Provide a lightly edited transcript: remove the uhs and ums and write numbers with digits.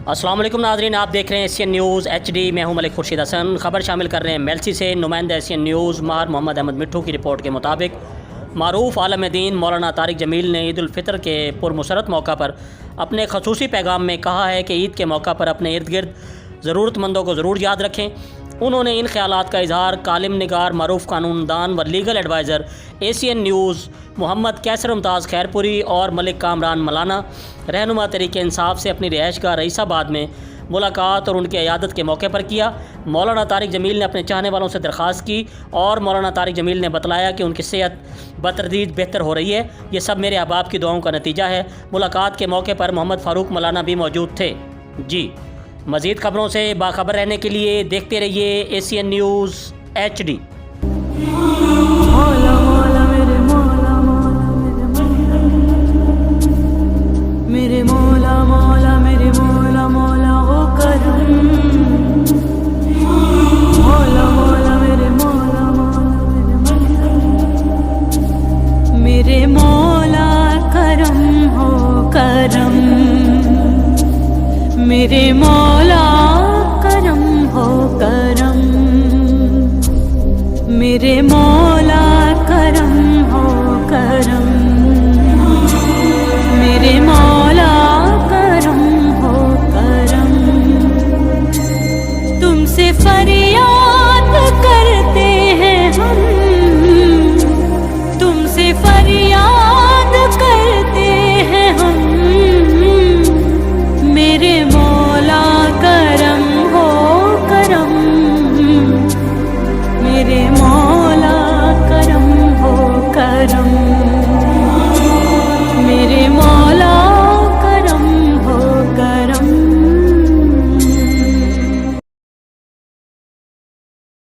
अस्सलाम वालेकुम नाज़रीन, आप देख रहे हैं एशियन न्यूज़ HD। मैं हूं मलिक खुर्शीद हसन। ख़बर शामिल कर रहे हैं मेलसी से नुमाइंदा एशियन न्यूज़ मार मोहम्मद अहमद मिट्ठू की रिपोर्ट के मुताबिक मारूफ आलम दीन मौलाना तारिक जमील ने ईद उल फितर के पुरमसरत मौका पर अपने खसूसी पैगाम में कहा है कि ईद के मौका पर अपने इर्द गिर्द ज़रूरतमंदों को ज़रूर याद रखें। उन्होंने इन ख्यालात का इजहार कालिम निगार, मारूफ कानूनदान व legal adviser Asian news Mohammad Kaiser Mumtaz Khairpuri और मलिक कामरान मलाना रहनुमा तरीके इंसाफ से अपनी रिहाइशगाह रईसाबाद में मुलाकात और उनकी अयादत के मौके पर किया। मौलाना तारिक जमील ने अपने चाहने वालों से दरख्वास्त की और मौलाना तारिक जमील ने बतलाया कि उनकी सेहत बतरदीद बेहतर हो रही है। ये सब मेरे अहबाब की दुआओं का नतीजा है। मुलाकात के मौके पर मोहम्मद फ़ारूक मलाना भी मौजूद थे। जी, मज़ीद ख़बरों से बाखबर रहने के लिए देखते रहिए एशियन न्यूज़ HD। मेरे मौला मौला मेरे मौला मौला वो करम, मौला मौला मेरे मौला मौला मेरे मौला करम हो करम, मेरे मौला